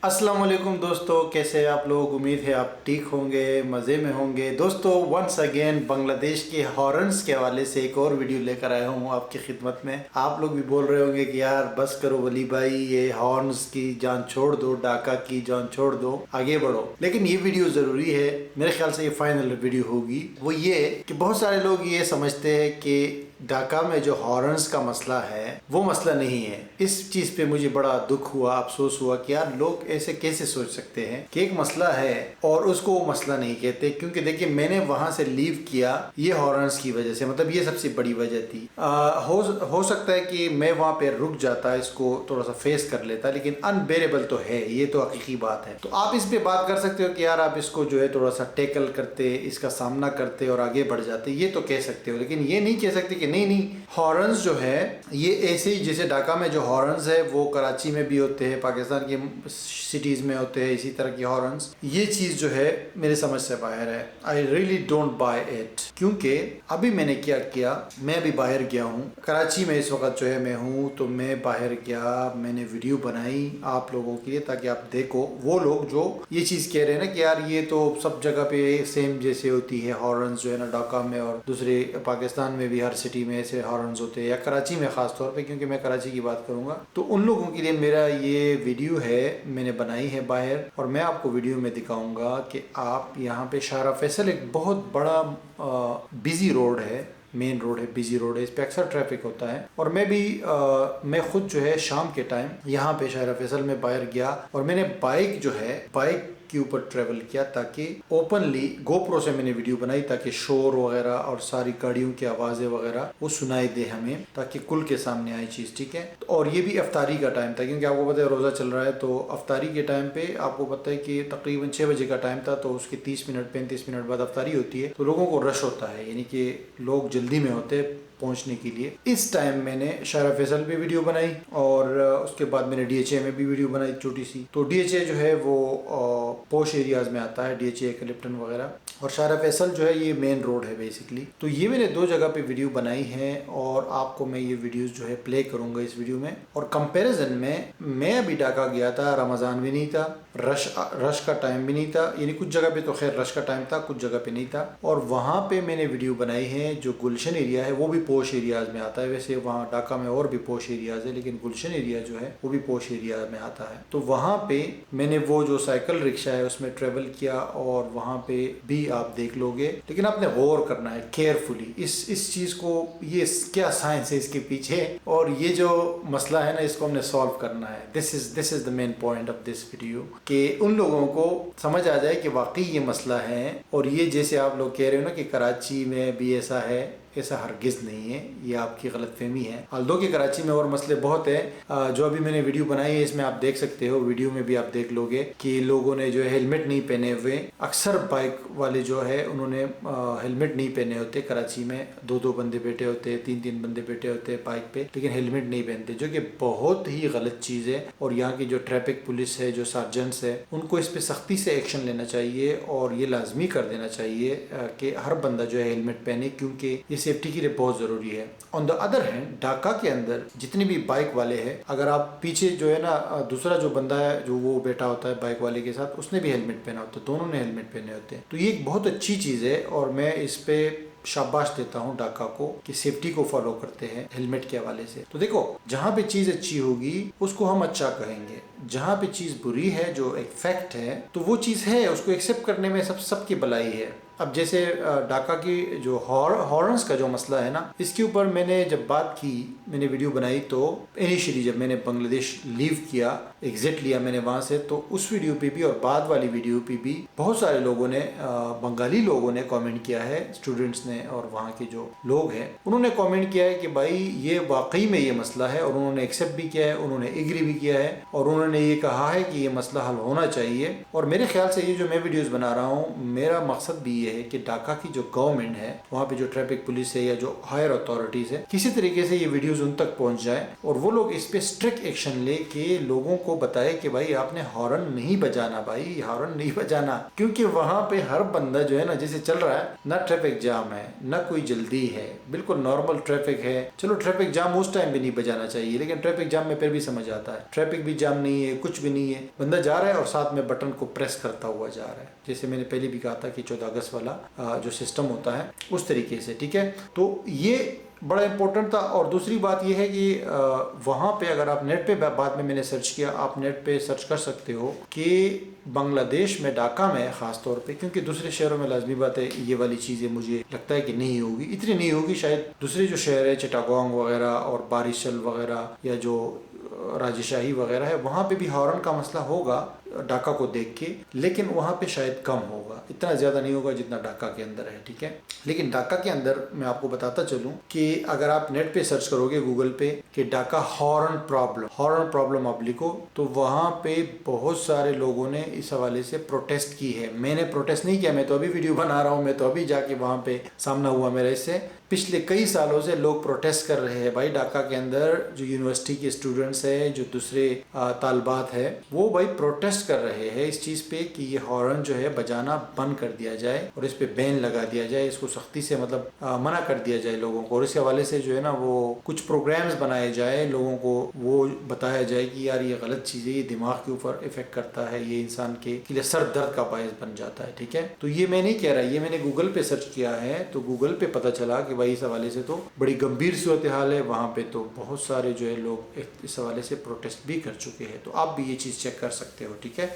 अस्सलाम वालेकुम दोस्तों, कैसे हैं आप लोग। उम्मीद है आप ठीक होंगे, मज़े में होंगे। दोस्तों वंस अगेन बांग्लादेश के हॉर्न्स के हवाले से एक और वीडियो लेकर आया हूँ आपकी खिदमत में। आप लोग भी बोल रहे होंगे कि यार बस करो वली भाई, ये हॉर्न्स की जान छोड़ दो, डाका की जान छोड़ दो, आगे बढ़ो। लेकिन ये वीडियो ज़रूरी है, मेरे ख्याल से ये फाइनल वीडियो होगी। वो ये कि बहुत सारे लोग ये समझते हैं कि ढाका में जो हॉर्न्स का मसला है वो मसला नहीं है। इस चीज़ पे मुझे बड़ा दुख हुआ, अफसोस हुआ कि यार लोग ऐसे कैसे सोच सकते हैं कि एक मसला है और उसको वो मसला नहीं कहते। क्योंकि देखिए मैंने वहां से लीव किया ये हॉर्न्स की वजह से, मतलब ये सबसे बड़ी वजह थी। हो सकता है कि मैं वहां पे रुक जाता, इसको थोड़ा सा फेस कर लेता, लेकिन अनबेरेबल तो है, ये तो हकीकी बात है। तो आप इस पे बात कर सकते हो कि यार आप इसको जो है थोड़ा सा टैकल करते, इसका सामना करते और आगे बढ़ जाते, ये तो कह सकते हो। लेकिन ये नहीं कह सकते कि नहीं हॉर्न्स जो है ये ऐसे ही जैसे ढाका में जो हॉर्न्स है वो कराची में भी होते हैं, पाकिस्तान की सिटीज़ में होते हैं इसी तरह की हॉर्न्स। ये चीज़ जो है मेरे समझ से बाहर है। I really don't buy it. क्योंकि अभी मैंने क्या किया, मैं अभी बाहर गया हूँ कराची में, इस वक्त जो है मैं हूँ, तो मैं बाहर गया, मैंने वीडियो बनाई आप लोगों के लिए ताकि आप देखो। वो लोग जो ये चीज़ कह रहे हैं ना कि यार ये तो सब जगह पे सेम जैसे होती है हॉर्न्स जो है ना, ढाका में और दूसरे पाकिस्तान में भी हर सिटी में ऐसे हॉर्न्स होते हैं, या कराची में ख़ास तौर पे, क्योंकि मैं कराची की बात करूँगा। तो उन लोगों के लिए मेरा ये वीडियो है, मैंने बनाई है बाहर, और मैं आपको वीडियो में दिखाऊंगा कि आप यहाँ पे शारा फैसल एक बहुत बड़ा बिजी रोड है, मेन रोड है, बिजी रोड है, इस पे अक्सर ट्रैफिक होता है। और मैं खुद जो है शाम के टाइम यहाँ पे शारा फैसल में बाहर गया और मैंने बाइक के ऊपर ट्रेवल किया ताकि ओपनली गोप्रो से मैंने वीडियो बनाई ताकि शोर वगैरह और सारी गाड़ियों की आवाज़ें वगैरह वो सुनाई दे हमें, ताकि कुल के सामने आई चीज़, ठीक है। और ये भी अफ्तारी का टाइम था, क्योंकि आपको पता है रोज़ा चल रहा है, तो अफ्तारी के टाइम पे आपको पता है कि तकरीबन 6 बजे का टाइम था, तो उसके 30 मिनट 35 मिनट बाद अफ्तारी होती है, तो लोगों को रश होता है, यानी कि लोग जल्दी में होते हैं पहुंचने के लिए। इस टाइम मैंने शारा फैसल पे वीडियो बनाई और उसके बाद मैंने DHA में भी वीडियो बनाई छोटी सी। तो DHA जो है वो पोश एरियाज में आता है, DHA क्लिप्टन वगैरह, और शारा फैसल जो है ये मेन रोड है बेसिकली। तो ये मैंने 2 जगह पे वीडियो बनाई है और आपको मैं ये वीडियोस जो है प्ले करूंगा इस वीडियो में। और कंपैरिजन में मैं अभी ढाका गया था, रमज़ान भी नहीं था, रश का टाइम भी नहीं था, यानी कुछ जगह पे तो खैर रश का टाइम था, कुछ जगह पे नहीं था। और वहाँ पे मैंने वीडियो बनाई है, जो गुलशन एरिया है वो भी पोश एरियाज में आता है। वैसे वहाँ ढाका में और भी पोश एरियाज है, लेकिन गुलशन एरिया जो है वो भी पोश एरिया में आता है। तो वहाँ पे मैंने वो जो साइकिल रिक्शा है उसमें ट्रेवल किया और वहाँ पे भी आप देख लोगे, लेकिन आपने गौर करना है केयरफुली इस चीज़ को, ये क्या साइंस है इसके पीछे, और ये जो मसला है ना इसको हमने सॉल्व करना है। This is the main point of this video, कि उन लोगों को समझ आ जाए कि वाकई ये मसला है। और ये जैसे आप लोग कह रहे हो ना कि कराची में भी ऐसा है, ऐसा हरगिज़ नहीं है, ये आपकी गलतफहमी है। हालांकि कि कराची में और मसले बहुत है। जो अभी मैंने वीडियो बनाई है इसमें आप देख सकते हो, वीडियो में भी आप देख लोगे कि लोगों ने जो है हेलमेट नहीं पहने हुए, अक्सर बाइक वाले जो है उन्होंने हेलमेट नहीं पहने होते। कराची में 2-2 बंदे बैठे होते हैं, 3-3 बंदे बैठे होते हैं बाइक पे, लेकिन हेलमेट नहीं पहनते, जो कि बहुत ही गलत चीज़ है। और यहाँ की जो ट्रैफिक पुलिस है, जो सार्जेंट्स है, उनको इस पर सख्ती से एक्शन लेना चाहिए और ये लाजमी कर देना चाहिए कि हर बंदा जो है हेलमेट पहने, क्योंकि ये सेफ्टी के लिए बहुत ज़रूरी है। On the other hand Dhaka के अंदर जितने भी बाइक वाले हैं, अगर आप पीछे जो है ना दूसरा जो बंदा है जो वो बैठा होता है बाइक वाले के साथ, उसने भी हेलमेट पहना होता है, दोनों ने हेलमेट पहने होते हैं। तो ये एक बहुत अच्छी चीज़ है और मैं इस पे शाबाश देता हूँ ढाका को कि सेफ्टी को फॉलो करते हैं हेलमेट के हवाले से। तो देखो, जहाँ पे चीज़ अच्छी होगी उसको हम अच्छा कहेंगे, जहाँ पे चीज़ बुरी है, जो एक फैक्ट है, तो वो चीज़ है, उसको एक्सेप्ट करने में सबकी भलाई है। अब जैसे ढाका की जो हॉर्न्स का जो मसला है ना, इसके ऊपर मैंने जब बात की, मैंने वीडियो बनाई, तो इनिशियली जब मैंने बांग्लादेश लीव किया, एग्जिट लिया मैंने वहाँ से, तो उस वीडियो पे भी और बाद वाली वीडियो पे भी बहुत सारे लोगों ने, बंगाली लोगों ने कमेंट किया है, स्टूडेंट्स ने और वहाँ के जो लोग हैं उन्होंने कमेंट किया है कि भाई ये वाकई में ये मसला है, और उन्होंने एक्सेप्ट भी किया है, उन्होंने एग्री भी किया है, और उन्होंने ये कहा है कि ये मसला हल होना चाहिए। और मेरे ख्याल से ये जो मैं वीडियोज़ बना रहा हूँ, मेरा मकसद भी ये है कि ढाका की जो गवर्नमेंट है, वहाँ पे जो ट्रैफिक पुलिस है या जो हायर अथॉरिटीज है, किसी तरीके से ये वीडियोस उन तक पहुंच जाए और वो लोग इस पे स्ट्रिक्ट एक्शन ले के लोगों को बताए कि भाई आपने हॉर्न नहीं बजाना, भाई हॉर्न नहीं बजाना। क्योंकि वहाँ पे हर बंदा जो है ना, जैसे चल रहा है ना, ट्रैफिक जाम है ना कोई जल्दी है, बिल्कुल नॉर्मल ट्रैफिक है। चलो ट्रैफिक जाम उस टाइम भी नहीं बजाना चाहिए, लेकिन ट्रैफिक जाम में फिर भी समझ आता है, ट्रैफिक भी जाम नहीं है, कुछ भी नहीं है, बंदा जा रहा है और साथ में बटन को प्रेस करता हुआ जा रहा है। जैसे मैंने पहले भी कहा था कि 14 अगस्त वाला जो सिस्टम होता है उस तरीके से, ठीक है। तो ये बड़ा इंपॉर्टेंट था। और दूसरी बात यह है कि वहाँ पे अगर आप नेट पे, बाद में मैंने सर्च किया, आप नेट पे सर्च कर सकते हो कि बांग्लादेश में, ढाका में ख़ास तौर पे, क्योंकि दूसरे शहरों में लाजमी बात है ये वाली चीज़ें मुझे लगता है कि नहीं होगी, इतनी नहीं होगी शायद। दूसरे जो शहर है चिटागोंग वगैरह और बारिशल वगैरह या जो राजशाही वगैरह है, वहाँ पे भी हॉर्न का मसला होगा ढाका को देख के, लेकिन वहाँ पे शायद कम होगा, इतना ज़्यादा नहीं होगा जितना ढाका के अंदर है, ठीक है। लेकिन ढाका के अंदर मैं आपको बताता चलूँ कि अगर आप नेट पे सर्च करोगे गूगल पे कि ढाका हॉर्न प्रॉब्लम आप लिखो, तो वहाँ पे बहुत सारे लोगों ने इस हवाले से प्रोटेस्ट की है। मैंने प्रोटेस्ट नहीं किया, मैं तो अभी वीडियो बना रहा हूँ, मैं तो अभी जाके वहाँ पे सामना हुआ मेरा इससे। पिछले कई सालों से लोग प्रोटेस्ट कर रहे हैं भाई, ढाका के अंदर जो यूनिवर्सिटी के स्टूडेंट्स हैं, जो दूसरे तालबात है, वो भाई प्रोटेस्ट कर रहे हैं इस चीज़ पे कि ये हॉर्न जो है बजाना बंद कर दिया जाए और इस पे बैन लगा दिया जाए, इसको सख्ती से मतलब मना कर दिया जाए लोगों को। और इसके हवाले से जो है ना, वो कुछ प्रोग्राम्स बनाए जाए, लोगों को वो बताया जाए कि यार ये गलत चीज़ है, ये दिमाग के ऊपर इफेक्ट करता है, ये इंसान के लिए सर दर्द का बायस बन जाता है, ठीक है। तो ये मैं नहीं कह रहा, ये मैंने गूगल पे सर्च किया है, तो गूगल पे पता चला कि भाई इस हवाले से तो बड़ी गंभीर सूरत हाल है वहाँ पे, तो बहुत सारे जो है लोग इस हवाले से प्रोटेस्ट भी कर चुके हैं। तो आप भी ये चीज़ चेक कर सकते हो, ठीक है।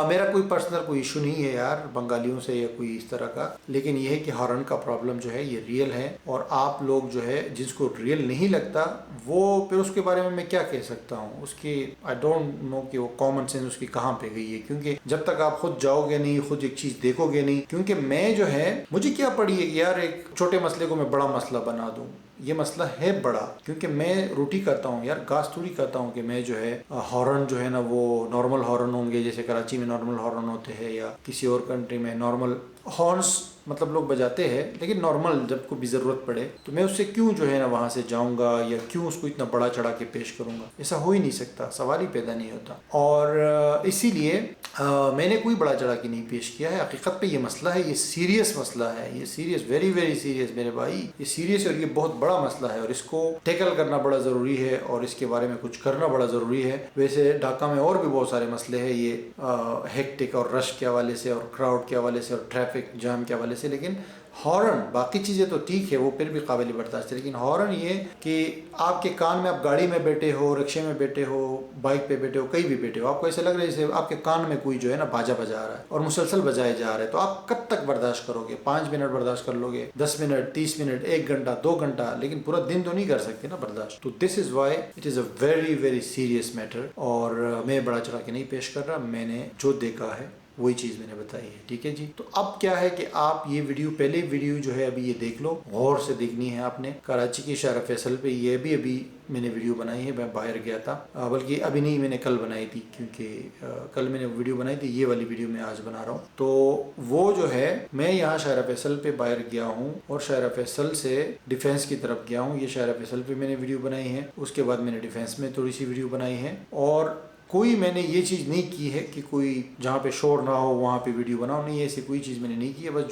मेरा कोई पर्सनल कोई इशू नहीं है यार बंगालियों से या कोई इस तरह का, लेकिन ये है कि हॉर्न का प्रॉब्लम जो है ये रियल है। और आप लोग जो है जिसको रियल नहीं लगता, वो फिर उसके बारे में मैं क्या कह सकता हूँ, उसकी आई डोंट नो कि वो कॉमन सेंस उसकी कहाँ पे गई है। क्योंकि जब तक आप खुद जाओगे नहीं, खुद एक चीज़ देखोगे नहीं, क्योंकि मैं जो है, मुझे क्या पड़ी है कि यार एक छोटे मसले को मैं बड़ा मसला बना दूँ। ये मसला है बड़ा, क्योंकि मैं रोटी करता हूँ यार, घास थोड़ी करता हूँ कि मैं जो है हॉर्न जो है ना वो नॉर्मल हॉर्न होंगे, जैसे कराची में नॉर्मल हॉर्न होते हैं या किसी और कंट्री में नॉर्मल हॉर्न्स मतलब लोग बजाते हैं, लेकिन नॉर्मल जब को भी ज़रूरत पड़े, तो मैं उससे क्यों जो है ना वहाँ से जाऊँगा या क्यों उसको इतना बड़ा चढ़ा के पेश करूँगा। ऐसा हो ही नहीं सकता, सवाल ही पैदा नहीं होता। और इसीलिए मैंने कोई बड़ा चढ़ा के नहीं पेश किया है। हकीकत पे ये मसला है, ये सीरियस मसला है, ये सीरियस, वेरी वेरी सीरियस मेरे भाई, ये सीरियस और ये बहुत बड़ा मसला है और इसको टैकल करना बड़ा ज़रूरी है और इसके बारे में कुछ करना बड़ा ज़रूरी है। वैसे ढाका में और भी बहुत सारे मसले हैं, ये हेक्टिक और रश के हवाले से और क्राउड के हवाले से और ट्रैफिक जाम के हवाले से, लेकिन हॉर्न, बाकी चीज़ें तो ठीक है, वो फिर भी काबिल बर्दाश्त है, लेकिन हॉर्न ये कि आपके कान में, आप गाड़ी में बैठे हो, रिक्शे में बैठे हो, बाइक पे बैठे हो, कहीं भी बैठे हो, आपको ऐसा लग रहा है जैसे आपके कान में कोई जो है ना बाजा बजा रहा है और मुसलसल बजाए जा रहा है, तो आप कब तक बर्दाश्त करोगे? 5 मिनट बर्दाश्त कर लोगे, 10 मिनट, 30 मिनट, 1 घंटा, 2 घंटा, लेकिन पूरा दिन तो नहीं कर सकते ना बर्दाश्त। तो this is why it is a very very serious matter. और मैं बड़ा चढ़ा के नहीं पेश कर रहा, मैंने जो देखा है वही चीज़ मैंने बताई है, ठीक है जी। तो अब क्या है कि आप ये वीडियो, पहले वीडियो जो है अभी ये देख लो, गौर से देखनी है आपने। कराची की शारा फैसल पे ये भी अभी मैंने वीडियो बनाई है, मैं बाहर गया था, बल्कि अभी नहीं, मैंने कल बनाई थी, क्योंकि कल मैंने वीडियो बनाई थी, ये वाली वीडियो मैं आज बना रहा हूँ। तो वो जो है, मैं यहाँ शारा फैसल पे बाहर गया हूँ और शारा फैसल से डिफेंस की तरफ गया हूँ। ये शारा फैसल पे मैंने वीडियो बनाई है, उसके बाद मैंने डिफेंस में थोड़ी सी वीडियो बनाई है। और कोई मैंने ये चीज़ नहीं की है कि कोई जहाँ पे शोर ना हो वहाँ पे वीडियो बनाओ, नहीं, ऐसी कोई चीज़ मैंने नहीं की है। बस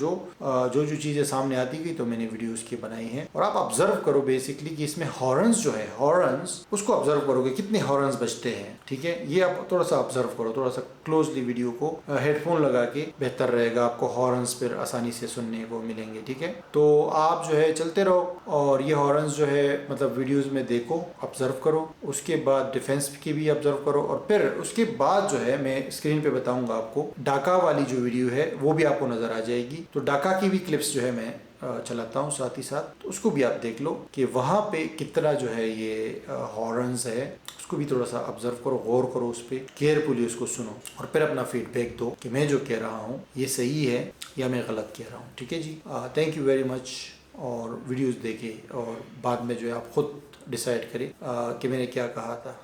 जो चीज़ें सामने आती गई तो मैंने वीडियो उसकी बनाई है। और आप ऑब्जर्व करो बेसिकली कि इसमें हॉर्न्स जो है, हॉर्न्स उसको ऑब्जर्व करोगे कितने हॉर्न्स बजते हैं, ठीक है। ये आप थोड़ा सा ऑब्जर्व करो, थोड़ा सा क्लोजली वीडियो को, हेडफोन लगा के बेहतर रहेगा, आपको हॉर्न्स फिर आसानी से सुनने को मिलेंगे, ठीक है। तो आप जो है चलते रहो और ये हॉर्न्स जो है मतलब वीडियोज़ में देखो, ऑब्जर्व करो, उसके बाद डिफेंस की भी ऑब्जर्व करो और फिर उसके बाद जो है मैं स्क्रीन पे बताऊंगा आपको ढाका वाली जो वीडियो है वो भी आपको नजर आ जाएगी। तो ढाका की भी क्लिप्स जो है मैं चलाता हूँ साथ ही साथ, तो उसको भी आप देख लो कि वहाँ पे कितना जो है ये हॉर्न्स है, उसको भी थोड़ा सा ऑब्जर्व करो, गौर करो उस पर, केयरफुली उसको सुनो और फिर अपना फीडबैक दो कि मैं जो कह रहा हूँ ये सही है या मैं गलत कह रहा हूँ, ठीक है जी। Thank you very much. और वीडियोज़ देखे और बाद में जो है आप खुद डिसाइड करें कि मैंने क्या कहा था।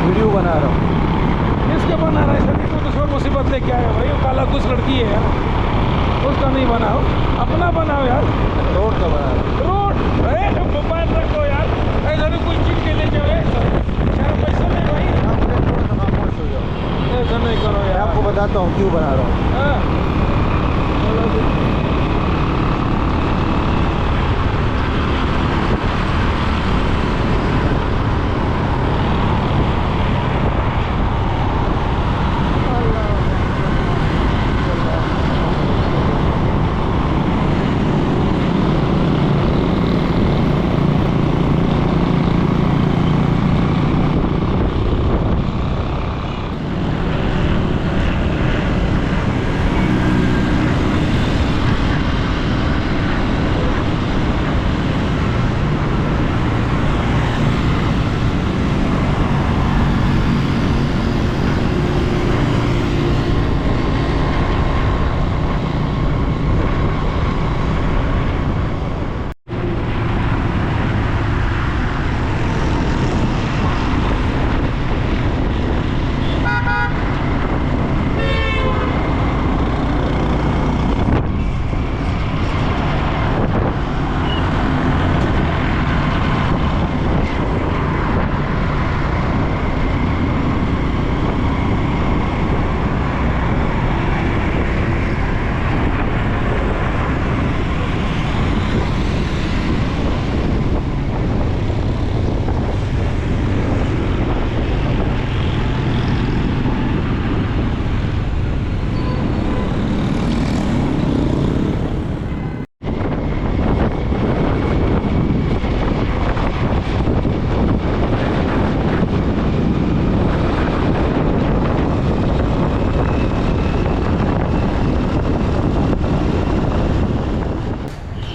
वीडियो बना रहा हूँ, इसके बाद बना रहा है सभी को तो मुसीबत लेके आया भाई। वो काला कुछ लड़की है यार, उसका नहीं बनाओ, अपना बनाओ यार। रोड का बना रोड मोबाइल रखो यार, ऐसा नहीं कुछ चीज के ले जाओ यार, पैसा नहीं भाई। खामोश हो जाओ, ऐसा नहीं करो मैं यार। आपको बताता हूँ क्यों बना रहा हूँ। हाँ।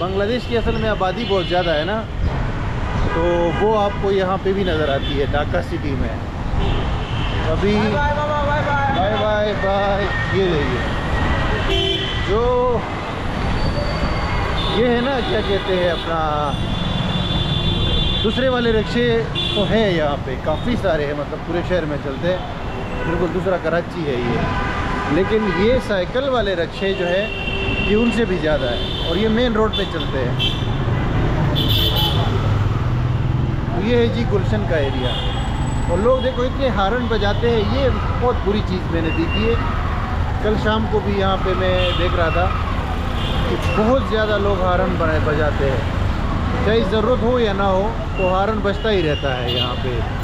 बांग्लादेश की असल में आबादी बहुत ज़्यादा है ना, तो वो आपको यहाँ पे भी नज़र आती है ढाका सिटी में। अभी बाय बाय बाय, ये देखिए जो ये है ना, क्या कहते हैं अपना, दूसरे वाले रिक्शे तो हैं यहाँ पे, काफ़ी सारे हैं, मतलब पूरे शहर में चलते हैं, बिल्कुल दूसरा कराची है ये। लेकिन ये साइकिल वाले रिक्शे जो है ये उनसे भी ज़्यादा है, और ये मेन रोड पे चलते हैं। तो ये है जी गुलशन का एरिया, और लोग देखो इतने हारन बजाते हैं, ये बहुत बुरी चीज़ मैंने देखी है। कल शाम को भी यहाँ पे मैं देख रहा था कि बहुत ज़्यादा लोग हारन बजाते हैं, चाहे ज़रूरत हो या ना हो, तो हारन बजता ही रहता है यहाँ पे।